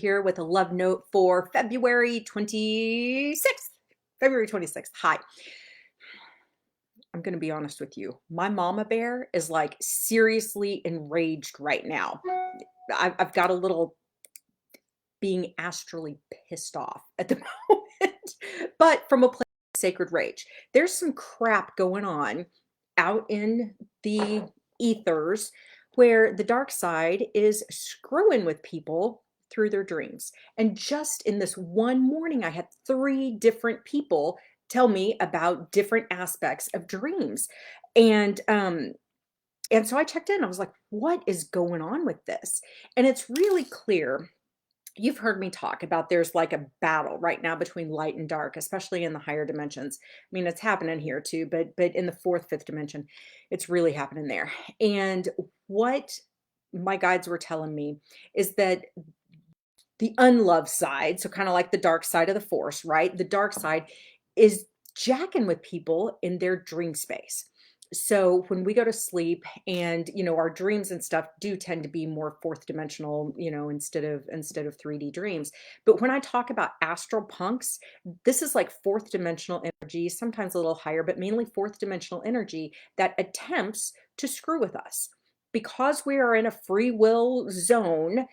here with a love note for February 26th. February 26th. Hi. I'm going to be honest with you. My mama bear is like seriously enraged right now. I've got a little being astrally pissed off at the moment, but from a place of sacred rage. There's some crap going on out in the ethers where the dark side is screwing with people through their dreams. And just in this one morning, I had 3 different people tell me about different aspects of dreams. And and so I checked in. I was like, what is going on with this? And it's really clear. You've heard me talk about there's like a battle right now between light and dark, especially in the higher dimensions. I mean, it's happening here too, but in the fourth, fifth dimension, it's really happening there. And what my guides were telling me is that the unloved side, so kind of like the dark side of the force, right? The dark side is jacking with people in their dream space. So when we go to sleep and our dreams and stuff do tend to be more fourth dimensional, instead of 3D dreams. But when I talk about astral punks, this is like fourth dimensional energy, sometimes a little higher, but mainly fourth dimensional energy that attempts to screw with us. Because we are in a free will zone,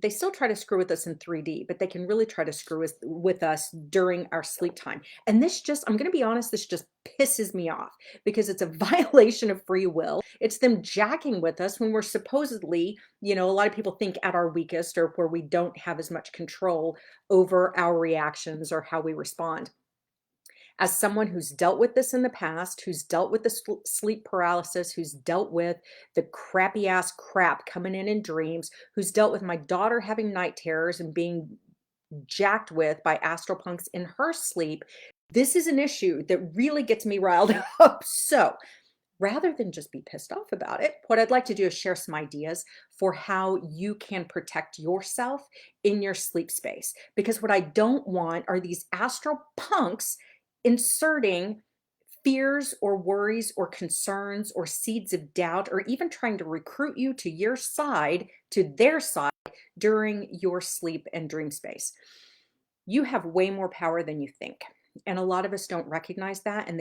they still try to screw with us in 3D, but they can really try to screw with us during our sleep time. And I'm going to be honest, this just pisses me off because it's a violation of free will. It's them jacking with us when we're supposedly, a lot of people think at our weakest or where we don't have as much control over our reactions or how we respond. As someone who's dealt with this in the past, who's dealt with the sleep paralysis, who's dealt with the crappy ass crap coming in dreams, who's dealt with my daughter having night terrors and being jacked with by astral punks in her sleep, this is an issue that really gets me riled up. So rather than just be pissed off about it, what I'd like to do is share some ideas for how you can protect yourself in your sleep space. Because what I don't want are these astral punks inserting fears or worries or concerns or seeds of doubt, or even trying to recruit you to your side, to their side during your sleep and dream space. You have way more power than you think. And a lot of us don't recognize that. And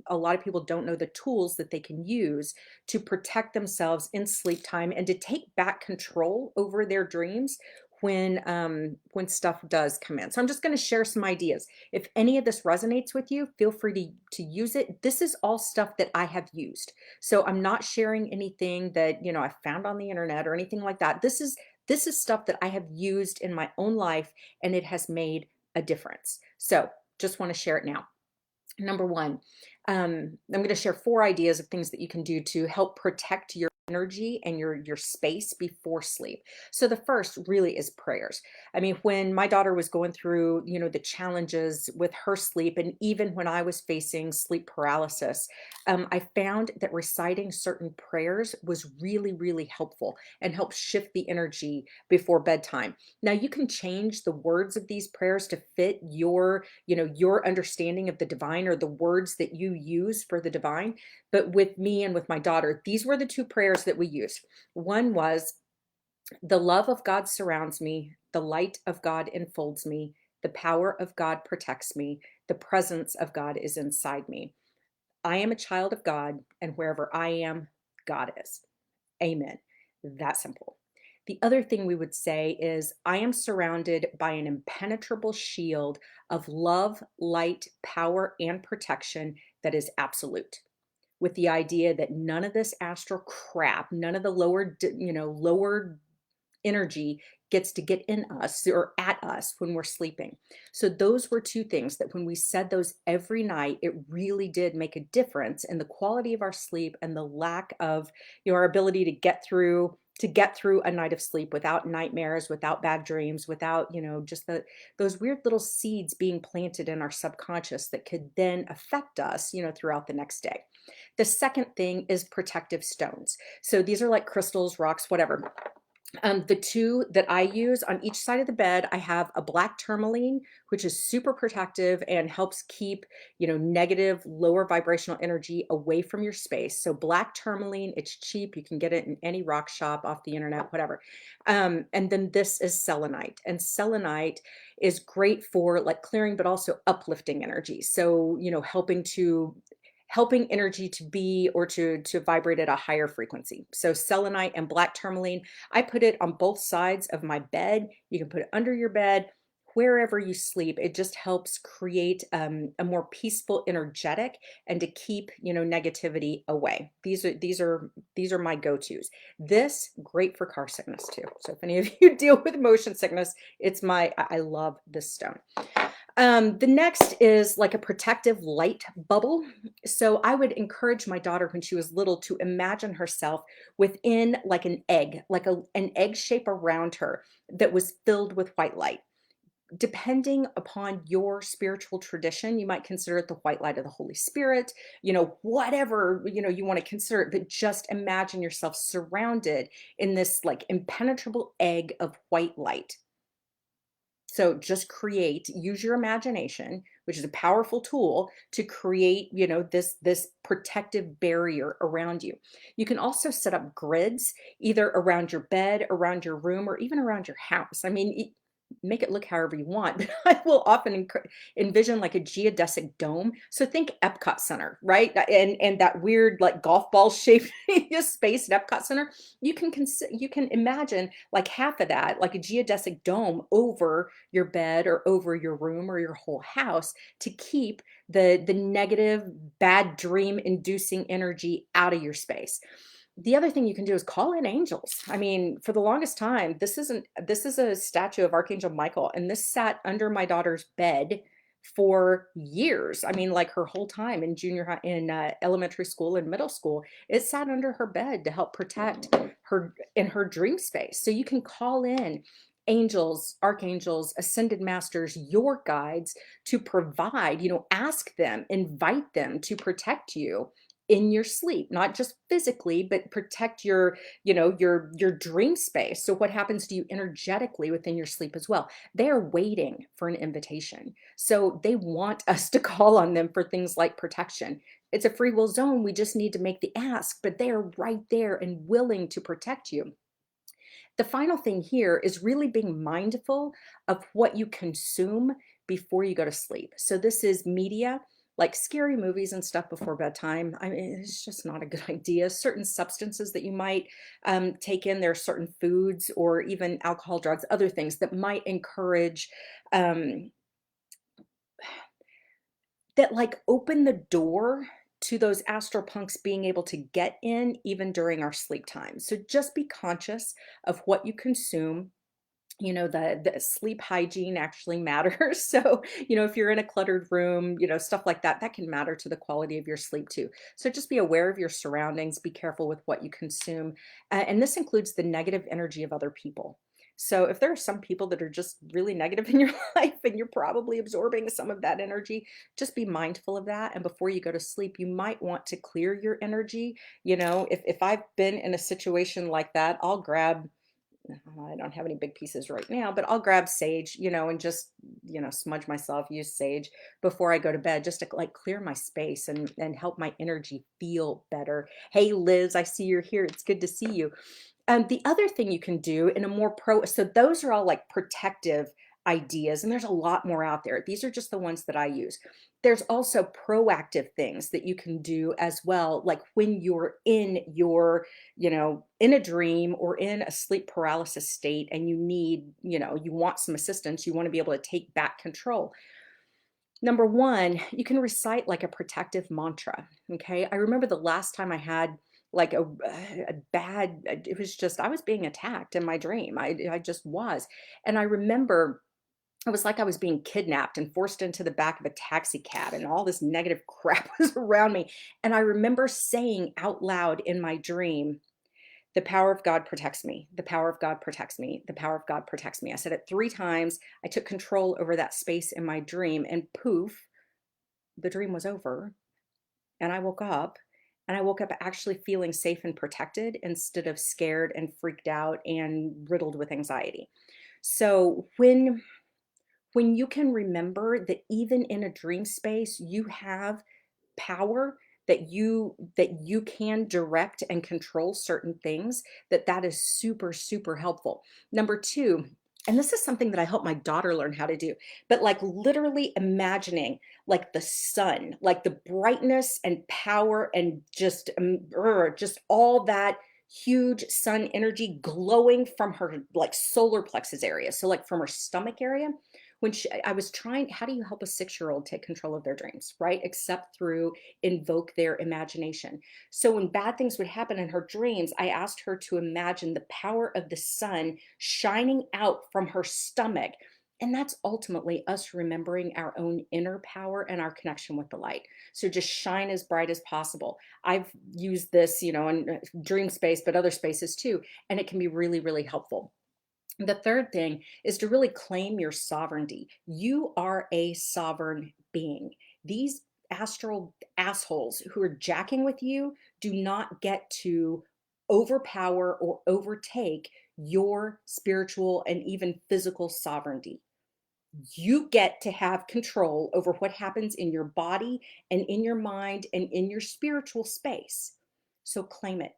a lot of people don't know the tools that they can use to protect themselves in sleep time and to take back control over their dreams when stuff does come in. So I'm just going to share some ideas. If any of this resonates with you, feel free to use it. This is all stuff that I have used. So I'm not sharing anything that, I found on the internet or anything like that. This is stuff that I have used in my own life and it has made a difference. So just want to share it now. Number one, I'm going to share 4 ideas of things that you can do to help protect your energy and your space before sleep. So the first really is prayers. I mean, when my daughter was going through, the challenges with her sleep, and even when I was facing sleep paralysis, I found that reciting certain prayers was really, really helpful and helped shift the energy before bedtime. Now you can change the words of these prayers to fit your understanding of the divine or the words that you use for the divine. But with me and with my daughter, these were the 2 prayers that we used. One was, the love of God surrounds me, the light of God enfolds me, the power of God protects me, the presence of God is inside me. I am a child of God, and wherever I am, God is. Amen. That simple. The other thing we would say is, I am surrounded by an impenetrable shield of love, light, power, and protection that is absolute, with the idea that none of this astral crap, none of the lower energy gets to get in us or at us when we're sleeping. So those were 2 things that when we said those every night, it really did make a difference in the quality of our sleep and the lack of our ability to get through a night of sleep without nightmares, without bad dreams, without just those weird little seeds being planted in our subconscious that could then affect us throughout the next day. The second thing is protective stones. So these are like crystals, rocks, whatever. The two that I use on each side of the bed, I have a black tourmaline, which is super protective and helps keep, negative, lower vibrational energy away from your space. So black tourmaline, it's cheap. You can get it in any rock shop, off the internet, whatever. And then this is selenite, and selenite is great for like clearing, but also uplifting energy. So, helping energy to be or to vibrate at a higher frequency. So selenite and black tourmaline, I put it on both sides of my bed. You can put it under your bed, wherever you sleep. It just helps create a more peaceful, energetic, and to keep negativity away. These are my go-tos. This great for car sickness too. So if any of you deal with motion sickness, I love this stone. The next is like a protective light bubble. So I would encourage my daughter when she was little to imagine herself within like an egg, like an egg shape around her that was filled with white light. Depending upon your spiritual tradition, you might consider it the white light of the Holy Spirit, whatever, you want to consider it, but just imagine yourself surrounded in this like impenetrable egg of white light. So just use your imagination, which is a powerful tool to create, this protective barrier around you. You can also set up grids either around your bed, around your room, or even around your house. I mean, make it look however you want. But I will often envision like a geodesic dome. So think Epcot Center, right? And that weird like golf ball shaped space at Epcot Center. You can imagine like half of that, like a geodesic dome over your bed or over your room or your whole house to keep the negative, bad dream inducing energy out of your space. The other thing you can do is call in angels. I mean, for the longest time, this is a statue of Archangel Michael, and this sat under my daughter's bed for years. I mean, like her whole time in junior high, in elementary school and middle school, it sat under her bed to help protect her in her dream space. So you can call in angels, archangels, ascended masters, your guides to provide, ask them, invite them to protect you in your sleep, not just physically, but protect your dream space. So what happens to you energetically within your sleep as well? They're waiting for an invitation. So they want us to call on them for things like protection. It's a free will zone. We just need to make the ask, but they are right there and willing to protect you. The final thing here is really being mindful of what you consume before you go to sleep. So this is media, like scary movies and stuff before bedtime. I mean, it's just not a good idea. Certain substances that you might take in, there are certain foods or even alcohol, drugs, other things that might encourage um, that like open the door to those astral punks being able to get in even during our sleep time. So just be conscious of what you consume. The sleep hygiene actually matters. So, if you're in a cluttered room, stuff like that, that can matter to the quality of your sleep too. So just be aware of your surroundings, be careful with what you consume. And this includes the negative energy of other people. So if there are some people that are just really negative in your life and you're probably absorbing some of that energy, just be mindful of that. And before you go to sleep, you might want to clear your energy. If I've been in a situation like that, I'll grab, I don't have any big pieces right now, but I'll grab sage, and just, smudge myself, use sage before I go to bed, just to like clear my space and help my energy feel better. Hey, Liz, I see you're here. It's good to see you. The other thing you can do in a more so those are all like protective ideas, and there's a lot more out there. These are just the ones that I use. There's also proactive things that you can do as well, like when you're in in a dream or in a sleep paralysis state and you need, you want some assistance, you want to be able to take back control. Number one, you can recite like a protective mantra. Okay. I remember the last time I had like a bad, it was just, I was being attacked in my dream. I just was. And I remember it was like I was being kidnapped and forced into the back of a taxi cab, and all this negative crap was around me. And I remember saying out loud in my dream, the power of God protects me. The power of God protects me. The power of God protects me. I said it 3 times. I took control over that space in my dream, and poof, the dream was over. And I woke up And I woke up actually feeling safe and protected instead of scared and freaked out and riddled with anxiety. So when you can remember that even in a dream space, you have power, that you can direct and control certain things, that is super super helpful. Number 2, and this is something that I help my daughter learn how to do, but like literally imagining like the sun, like the brightness and power and just all that huge sun energy glowing from her like solar plexus area, so like from her stomach area. When I was trying, how do you help a 6-year-old take control of their dreams, right? Except through invoke their imagination. So when bad things would happen in her dreams, I asked her to imagine the power of the sun shining out from her stomach. And that's ultimately us remembering our own inner power and our connection with the light. So just shine as bright as possible. I've used this, in dream space, but other spaces too. And it can be really, really helpful. The third thing is to really claim your sovereignty. You are a sovereign being. These astral assholes who are jacking with you do not get to overpower or overtake your spiritual and even physical sovereignty. You get to have control over what happens in your body and in your mind and in your spiritual space. So claim it.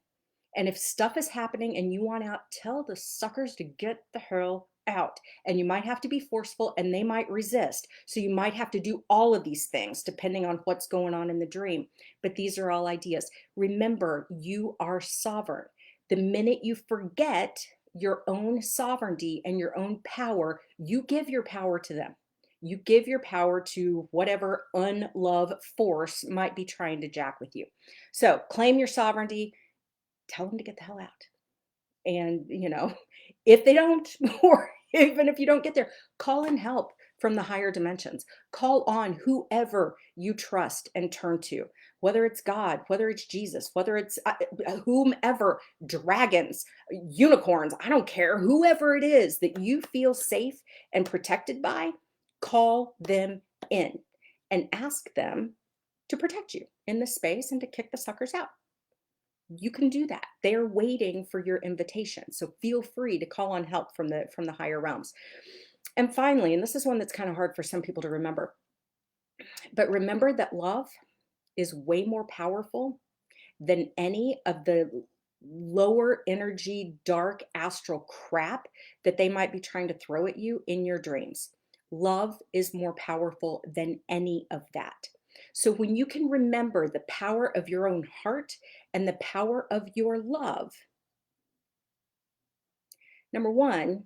And if stuff is happening and you want out, tell the suckers to get the hell out. And you might have to be forceful and they might resist. So you might have to do all of these things depending on what's going on in the dream. But these are all ideas. Remember, you are sovereign. The minute you forget your own sovereignty and your own power, you give your power to them. You give your power to whatever unlove force might be trying to jack with you. So claim your sovereignty, tell them to get the hell out. And, if they don't, or even if you don't get there, call in help from the higher dimensions. Call on whoever you trust and turn to, whether it's God, whether it's Jesus, whether it's whomever, dragons, unicorns, I don't care, whoever it is that you feel safe and protected by, call them in and ask them to protect you in this space and to kick the suckers out. You can do that. They're waiting for your invitation. So feel free to call on help from the higher realms. And finally, and this is one that's kind of hard for some people to remember, but remember that love is way more powerful than any of the lower energy, dark astral crap that they might be trying to throw at you in your dreams. Love is more powerful than any of that. So when you can remember the power of your own heart and the power of your love, number one,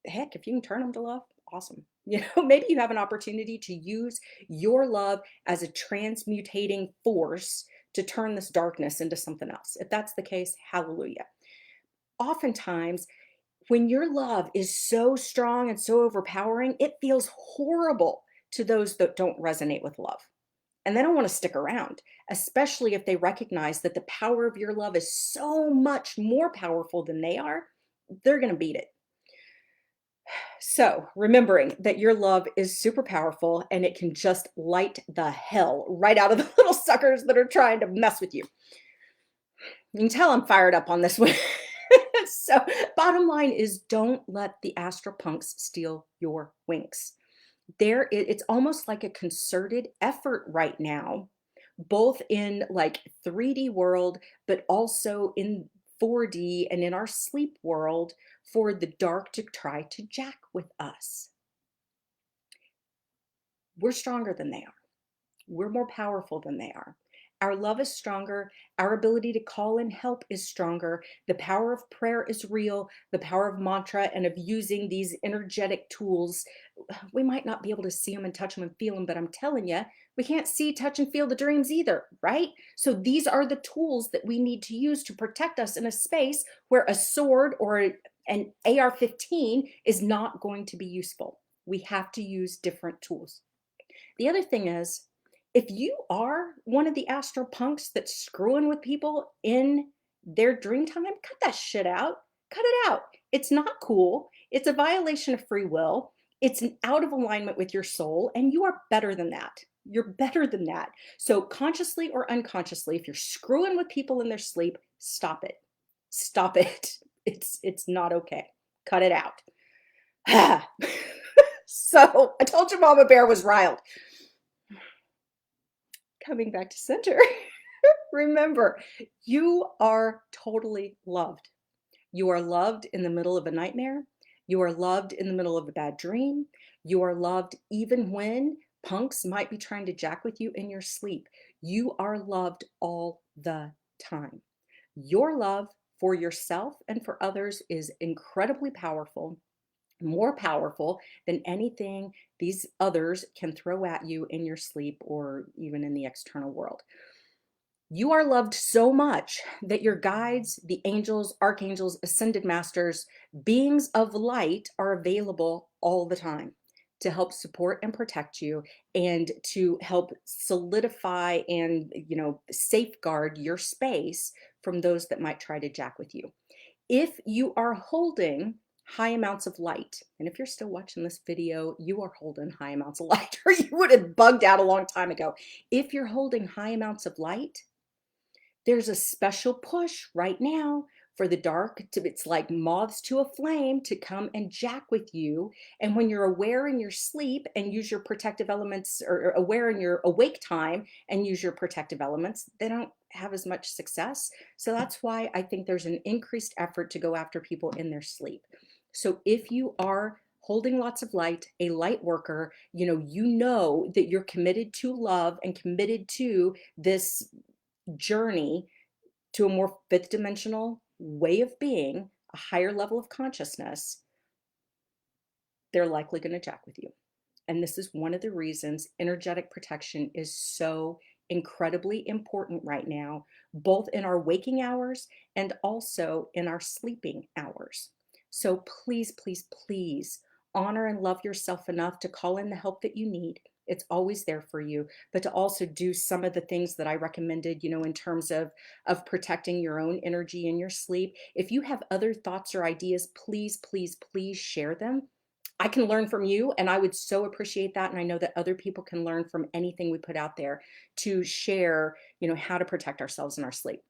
heck, if you can turn them to love, awesome. Maybe you have an opportunity to use your love as a transmutating force to turn this darkness into something else. If that's the case, hallelujah. Oftentimes, when your love is so strong and so overpowering, it feels horrible to those that don't resonate with love. And they don't want to stick around, especially if they recognize that the power of your love is so much more powerful than they are. They're going to beat it. So, remembering that your love is super powerful and it can just light the hell right out of the little suckers that are trying to mess with you. You can tell I'm fired up on this one. So, bottom line is don't let the astral punks steal your wings. It's almost like a concerted effort right now, both in like 3D world, but also in 4D and in our sleep world, for the dark to try to jack with us. We're stronger than they are. We're more powerful than they are. Our love is stronger. Our ability to call in help is stronger. The power of prayer is real. The power of mantra and of using these energetic tools. We might not be able to see them and touch them and feel them, but I'm telling you, we can't see, touch, and feel the dreams either, right? So these are the tools that we need to use to protect us in a space where a sword or an AR-15 is not going to be useful. We have to use different tools. The other thing is, if you are one of the astral punks that's screwing with people in their dream time, cut that shit out. Cut it out. It's not cool. It's a violation of free will. It's out of alignment with your soul, and you are better than that. You're better than that. So consciously or unconsciously, if you're screwing with people in their sleep, stop it. Stop it. It's not okay. Cut it out. So I told you Mama Bear was riled. Coming back to center. Remember, you are totally loved. You are loved in the middle of a nightmare. You are loved in the middle of a bad dream. You are loved even when punks might be trying to jack with you in your sleep. You are loved all the time. Your love for yourself and for others is incredibly powerful, more powerful than anything these others can throw at you in your sleep or even in the external world. You are loved so much that your guides, the angels, archangels, ascended masters, beings of light are available all the time to help support and protect you and to help solidify and, safeguard your space from those that might try to jack with you. If you are holding high amounts of light, and if you're still watching this video, you are holding high amounts of light, or you would have bugged out a long time ago. If you're holding high amounts of light, there's a special push right now for the dark to, it's like moths to a flame, to come and jack with you. And when you're aware in your sleep and use your protective elements, or aware in your awake time and use your protective elements, they don't have as much success. So that's why I think there's an increased effort to go after people in their sleep. So if you are holding lots of light, a light worker, you know that you're committed to love and committed to this journey to a more fifth dimensional way of being, a higher level of consciousness, they're likely going to jack with you. And this is one of the reasons energetic protection is so incredibly important right now, both in our waking hours and also in our sleeping hours. So please, please, please honor and love yourself enough to call in the help that you need. It's always there for you, but to also do some of the things that I recommended, in terms of protecting your own energy in your sleep. If you have other thoughts or ideas, please, please, please share them. I can learn from you, and I would so appreciate that. And I know that other people can learn from anything we put out there to share, how to protect ourselves in our sleep.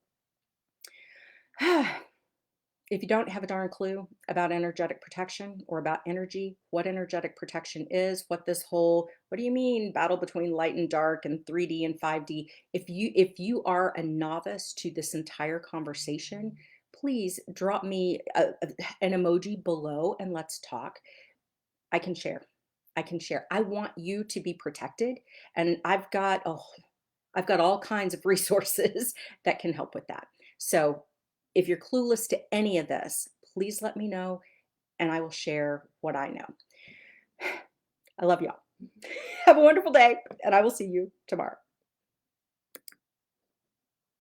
If you don't have a darn clue about energetic protection or about energy, what energetic protection is, what do you mean battle between light and dark and 3D and 5D? If you are a novice to this entire conversation, please drop me an emoji below and let's talk. I can share. I can share. I want you to be protected, and I've got all kinds of resources that can help with that. So if you're clueless to any of this, please let me know and I will share what I know. I love y'all. Have a wonderful day, and I will see you tomorrow.